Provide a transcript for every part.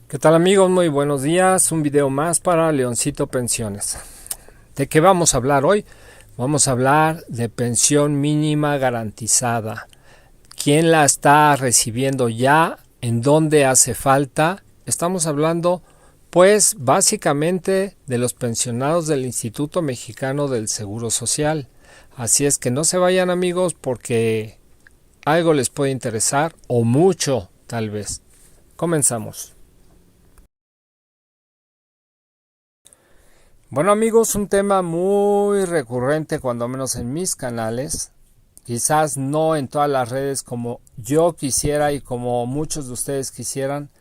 ¿Qué tal amigos? Muy buenos días. Un video más para Leoncito Pensiones. ¿De qué vamos a hablar hoy? Vamos a hablar de pensión mínima garantizada. ¿Quién la está recibiendo ya? ¿En dónde hace falta? Estamos hablando, pues, básicamente de los pensionados del Instituto Mexicano del Seguro Social. Así es que no se vayan amigos porque algo les puede interesar o mucho, tal vez. Comenzamos. Bueno amigos, un tema muy recurrente cuando menos en mis canales, quizás no en todas las redes como yo quisiera y como muchos de ustedes quisieran,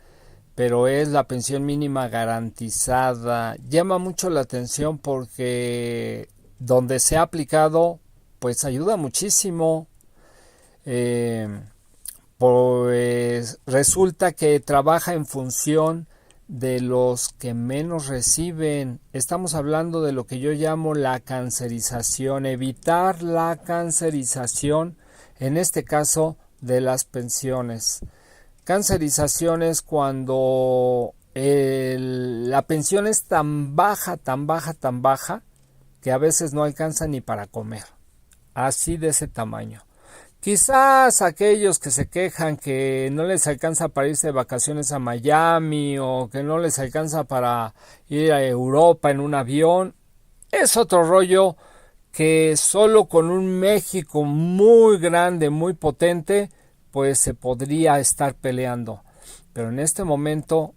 pero es la pensión mínima garantizada. Llama mucho la atención porque donde se ha aplicado pues ayuda muchísimo. Pues resulta que trabaja en función de los que menos reciben. Estamos hablando de lo que yo llamo la cancerización, evitar la cancerización, en este caso de las pensiones. Cancerización es cuando la pensión es tan baja, que a veces no alcanza ni para comer. Así de ese tamaño. Quizás aquellos que se quejan que no les alcanza para irse de vacaciones a Miami o que no les alcanza para ir a Europa en un avión, es otro rollo que solo con un México muy grande, muy potente, pues se podría estar peleando. Pero en este momento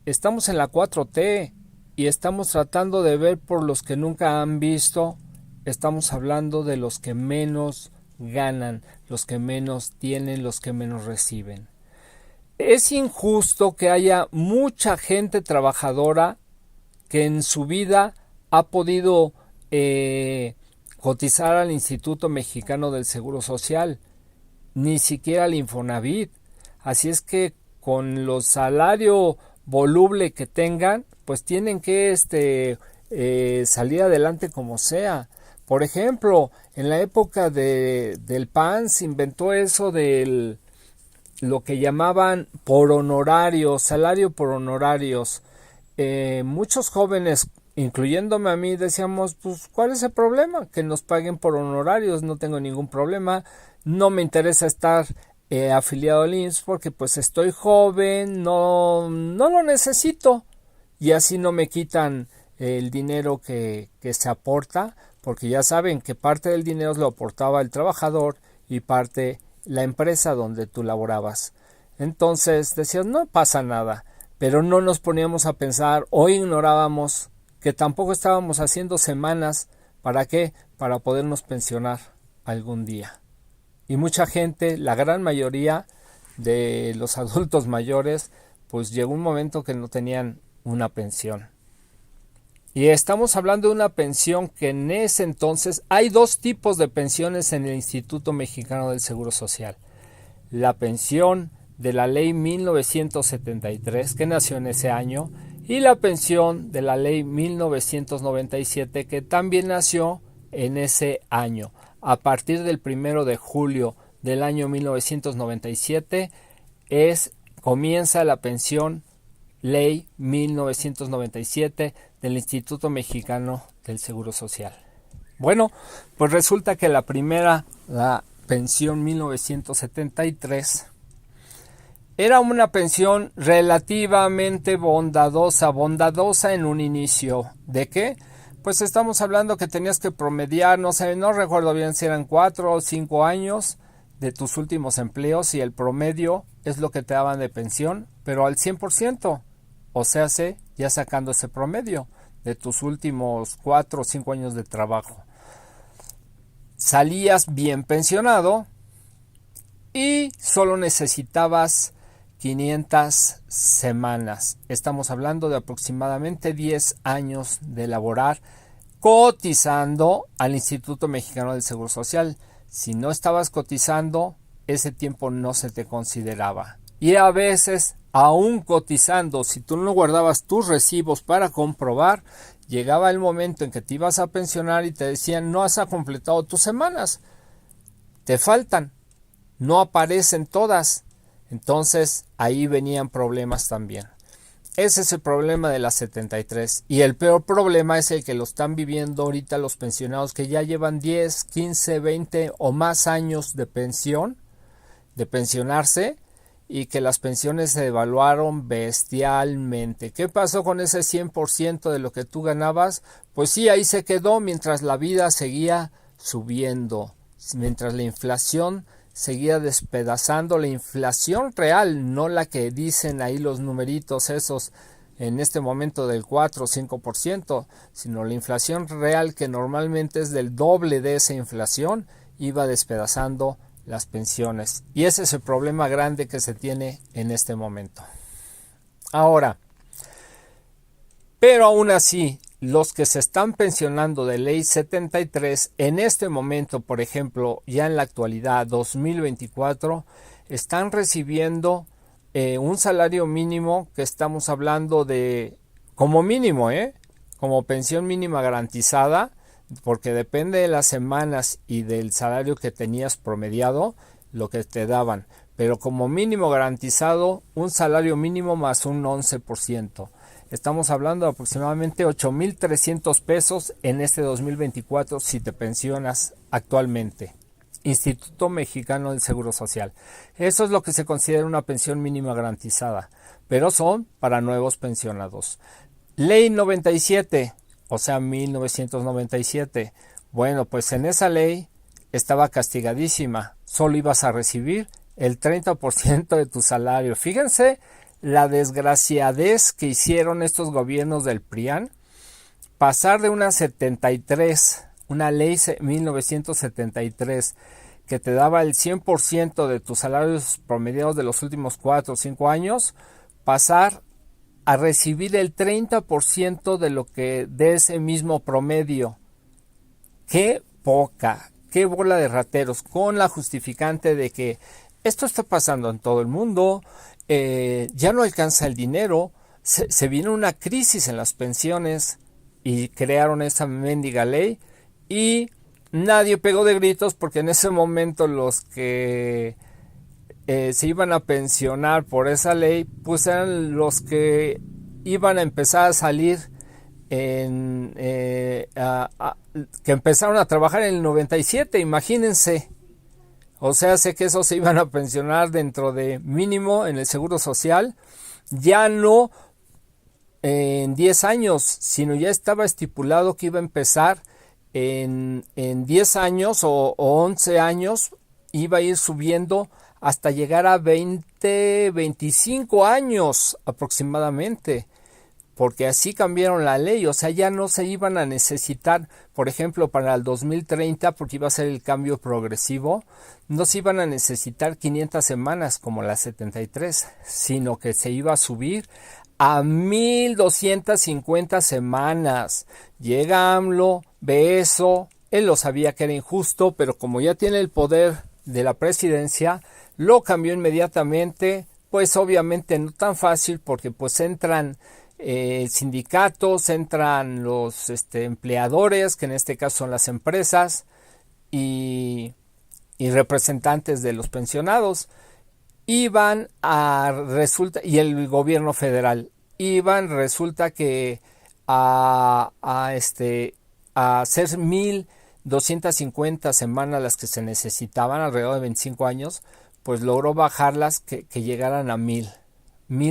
estamos en la 4T y estamos tratando de ver por los que nunca han visto. Estamos hablando de los que menos ganan, los que menos tienen, los que menos reciben. Es injusto que haya mucha gente trabajadora que en su vida ha podido cotizar al Instituto Mexicano del Seguro Social, ni siquiera al Infonavit. Así es que con los salarios voluble que tengan, pues tienen que salir adelante como sea. Por ejemplo, en la época del PAN se inventó eso del lo que llamaban por honorarios, salario por honorarios. Muchos jóvenes, incluyéndome a mí, decíamos, pues, ¿cuál es el problema? Que nos paguen por honorarios, no tengo ningún problema, no me interesa estar afiliado al IMSS porque pues estoy joven, no lo necesito y así no me quitan el dinero que se aporta, porque ya saben que parte del dinero lo aportaba el trabajador y parte la empresa donde tú laborabas. Entonces decías, no pasa nada, pero no nos poníamos a pensar o ignorábamos que tampoco estábamos haciendo semanas. ¿Para qué? Para podernos pensionar algún día. Y mucha gente, la gran mayoría de los adultos mayores, pues llegó un momento que no tenían una pensión. Y estamos hablando de una pensión que en ese entonces hay dos tipos de pensiones en el Instituto Mexicano del Seguro Social. La pensión de la ley 1973 que nació en ese año y la pensión de la ley 1997 que también nació en ese año. A partir del 1 de julio del año 1997 comienza la pensión Ley 1997 del Instituto Mexicano del Seguro Social. Bueno, pues resulta que la primera, la pensión 1973, era una pensión relativamente bondadosa en un inicio. ¿De qué? Pues estamos hablando que tenías que promediar, no recuerdo bien si eran 4 o 5 años de tus últimos empleos y el promedio es lo que te daban de pensión, pero al 100%. O sea, ya sacando ese promedio de tus últimos 4 o 5 años de trabajo. Salías bien pensionado y solo necesitabas 500 semanas. Estamos hablando de aproximadamente 10 años de laborar cotizando al Instituto Mexicano del Seguro Social. Si no estabas cotizando, ese tiempo no se te consideraba. Y a veces, aún cotizando, si tú no guardabas tus recibos para comprobar, llegaba el momento en que te ibas a pensionar y te decían, no has completado tus semanas, te faltan, no aparecen todas. Entonces ahí venían problemas también. Ese es el problema de la 73. Y el peor problema es el que lo están viviendo ahorita los pensionados que ya llevan 10, 15, 20 o más años de pensión, de pensionarse, y que las pensiones se devaluaron bestialmente. ¿Qué pasó con ese 100% de lo que tú ganabas? Pues sí, ahí se quedó mientras la vida seguía subiendo, mientras la inflación seguía despedazando, la inflación real, no la que dicen ahí los numeritos esos en este momento del 4 o 5%, sino la inflación real, que normalmente es del doble de esa inflación, iba despedazando las pensiones. Y ese es el problema grande que se tiene en este momento. Ahora, pero aún así, los que se están pensionando de ley 73 en este momento, por ejemplo, ya en la actualidad 2024, están recibiendo un salario mínimo que estamos hablando de, como mínimo, como pensión mínima garantizada, porque depende de las semanas y del salario que tenías promediado, lo que te daban, pero como mínimo garantizado, un salario mínimo más un 11%. Estamos hablando de aproximadamente 8,300 pesos en este 2024 si te pensionas actualmente. Instituto Mexicano del Seguro Social. Eso es lo que se considera una pensión mínima garantizada, pero son para nuevos pensionados. Ley 97, o sea 1997. Bueno, pues en esa ley estaba castigadísima. Solo ibas a recibir el 30% de tu salario. Fíjense la desgraciadez que hicieron estos gobiernos del PRIAN, pasar de una 73, una ley 1973, que te daba el 100% de tus salarios promediados de los últimos 4 o 5 años, pasar a recibir el 30% de lo que de ese mismo promedio. ¡Qué poca! ¡Qué bola de rateros! Con la justificante de que esto está pasando en todo el mundo, ya no alcanza el dinero, se vino una crisis en las pensiones y crearon esa mendiga ley y nadie pegó de gritos porque en ese momento los que se iban a pensionar por esa ley pues eran los que iban a empezar a salir que empezaron a trabajar en el 97, imagínense. O sea, sé que esos se iban a pensionar dentro de mínimo en el Seguro Social, ya no en 10 años, sino ya estaba estipulado que iba a empezar en 10 años o 11 años, iba a ir subiendo hasta llegar a 20, 25 años aproximadamente. Porque así cambiaron la ley, o sea, ya no se iban a necesitar, por ejemplo, para el 2030, porque iba a ser el cambio progresivo, no se iban a necesitar 500 semanas como la 73, sino que se iba a subir a 1,250 semanas. Llega AMLO, ve eso, él lo sabía que era injusto, pero como ya tiene el poder de la presidencia, lo cambió inmediatamente, pues obviamente no tan fácil, porque pues entran sindicatos, entran los empleadores, que en este caso son las empresas, y representantes de los pensionados, y el gobierno federal, resulta que a hacer 1,250 semanas las que se necesitaban, alrededor de 25 años, pues logró bajarlas que llegaran a 1,000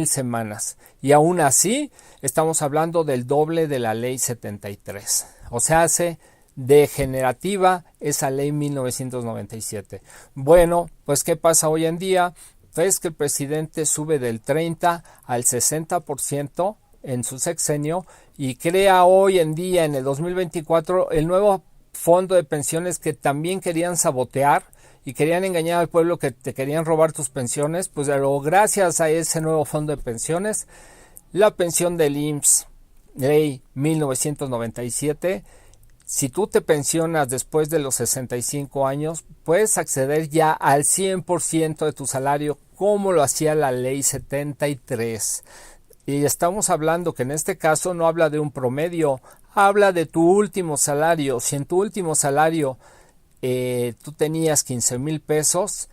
semanas, y aún así estamos hablando del doble de la ley 73, o sea, hace degenerativa esa ley 1997. Bueno, pues ¿qué pasa hoy en día? Pues que el presidente sube del 30 al 60% en su sexenio y crea hoy en día, en el 2024, el nuevo fondo de pensiones que también querían sabotear y querían engañar al pueblo, que te querían robar tus pensiones. Pues gracias a ese nuevo fondo de pensiones, la pensión del IMSS, ley 1997, si tú te pensionas después de los 65 años, puedes acceder ya al 100% de tu salario, como lo hacía la ley 73. Y estamos hablando que en este caso no habla de un promedio, habla de tu último salario. Si en tu último salario tú tenías 15,000 pesos,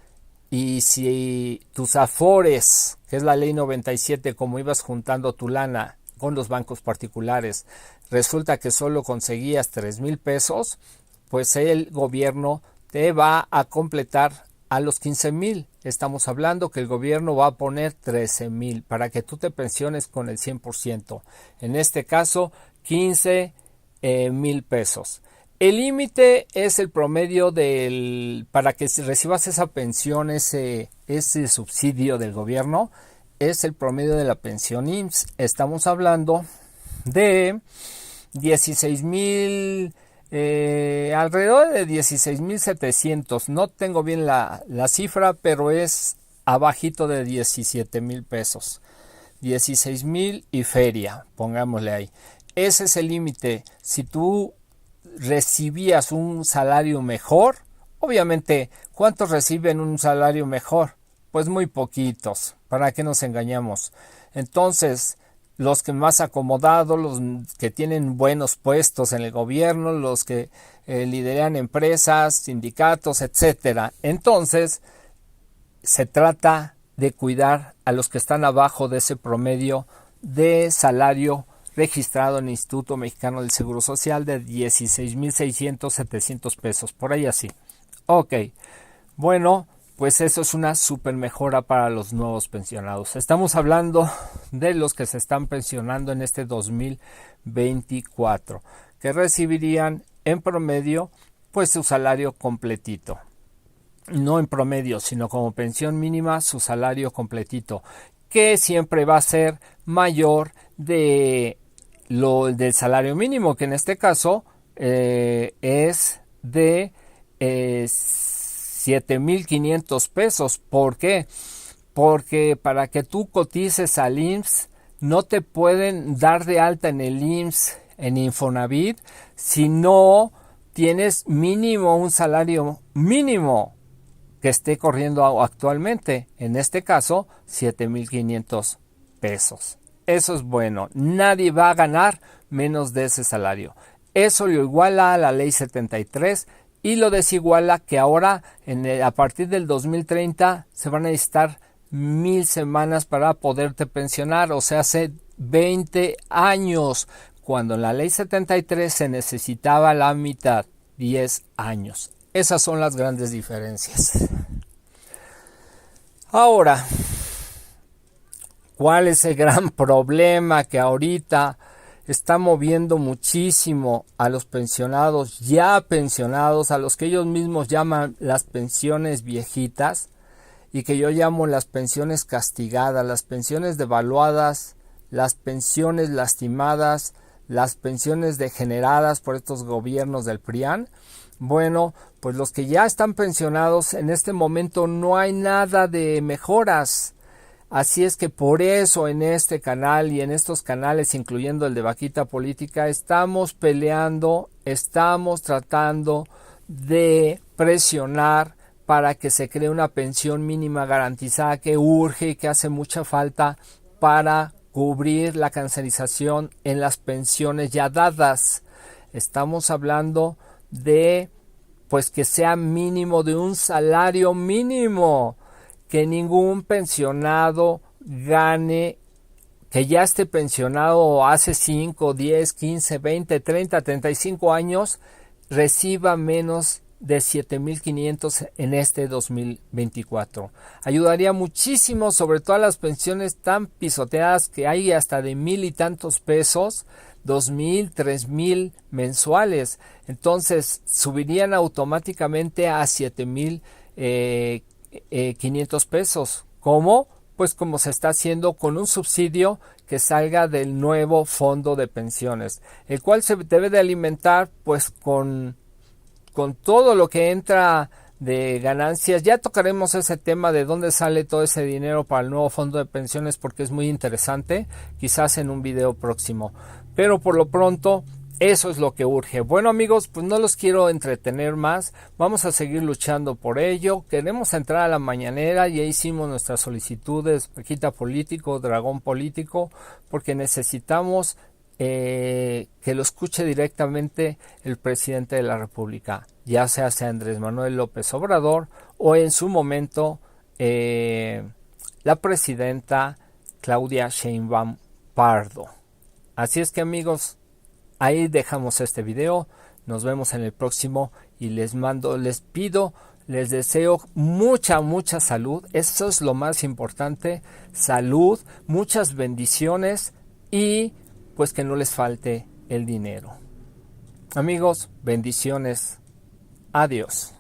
y si tus afores, que es la ley 97, como ibas juntando tu lana con los bancos particulares, resulta que solo conseguías 3,000 pesos, pues el gobierno te va a completar a los 15,000. Estamos hablando que el gobierno va a poner 13,000 para que tú te pensiones con el 100%. En este caso, 15,000 pesos. El límite es el promedio para que recibas esa pensión, ese subsidio del gobierno, es el promedio de la pensión IMSS. Estamos hablando de 16,000, alrededor de 16,700. No tengo bien la cifra, pero es abajito de 17,000 pesos. 16,000 y feria, pongámosle ahí. Ese es el límite. Si tú recibías un salario mejor, obviamente, ¿cuántos reciben un salario mejor? Pues muy poquitos, ¿para qué nos engañamos? Entonces, los que más acomodados, los que tienen buenos puestos en el gobierno, los que lideran empresas, sindicatos, etcétera. Entonces, se trata de cuidar a los que están abajo de ese promedio de salario registrado en el Instituto Mexicano del Seguro Social de 16,600, 700 pesos, por ahí así. Ok, bueno, pues eso es una super mejora para los nuevos pensionados. Estamos hablando de los que se están pensionando en este 2024, que recibirían en promedio pues su salario completito. No en promedio, sino como pensión mínima, su salario completito, que siempre va a ser mayor del salario mínimo, que en este caso es de 7,500 pesos. ¿Por qué? Porque para que tú cotices al IMSS, no te pueden dar de alta en el IMSS, en Infonavit, si no tienes mínimo un salario mínimo que esté corriendo actualmente, en este caso 7,500 pesos. Eso es bueno, nadie va a ganar menos de ese salario. Eso lo iguala a la ley 73 y lo desiguala que ahora a partir del 2030 se van a necesitar 1,000 semanas para poderte pensionar, o sea, hace 20 años, cuando en la ley 73 se necesitaba la mitad, 10 años. Esas son las grandes diferencias. Ahora, ¿cuál es el gran problema que ahorita está moviendo muchísimo a los pensionados, ya pensionados, a los que ellos mismos llaman las pensiones viejitas y que yo llamo las pensiones castigadas, las pensiones devaluadas, las pensiones lastimadas, las pensiones degeneradas por estos gobiernos del PRIAN? Bueno, pues los que ya están pensionados en este momento no hay nada de mejoras. Así es que por eso en este canal y en estos canales, incluyendo el de Vaquita Política, estamos peleando, estamos tratando de presionar para que se cree una pensión mínima garantizada que urge y que hace mucha falta para cubrir la cancerización en las pensiones ya dadas. Estamos hablando de pues que sea mínimo, de un salario mínimo, que ningún pensionado gane, que ya esté pensionado hace 5, 10, 15, 20, 30, 35 años, reciba menos de 7,500 en este 2024. Ayudaría muchísimo, sobre todo a las pensiones tan pisoteadas que hay hasta de 1,000 y tantos pesos, 2,000, 3,000 mensuales. Entonces subirían automáticamente a 7,500 pesos. ¿Cómo? Pues como se está haciendo con un subsidio que salga del nuevo fondo de pensiones, el cual se debe de alimentar pues con todo lo que entra de ganancias. Ya tocaremos ese tema de dónde sale todo ese dinero para el nuevo fondo de pensiones, porque es muy interesante, quizás en un video próximo, pero por lo pronto eso es lo que urge. Bueno amigos, pues no los quiero entretener más, vamos a seguir luchando por ello. Queremos entrar a la mañanera, ya hicimos nuestras solicitudes, Vaquita Político, Dragón Político, porque necesitamos que lo escuche directamente el presidente de la República, ya sea Andrés Manuel López Obrador o en su momento la presidenta Claudia Sheinbaum Pardo. Así es que, amigos, ahí dejamos este video. Nos vemos en el próximo y les pido, les deseo mucha salud. Eso es lo más importante. Salud, muchas bendiciones y pues que no les falte el dinero. Amigos, bendiciones. Adiós.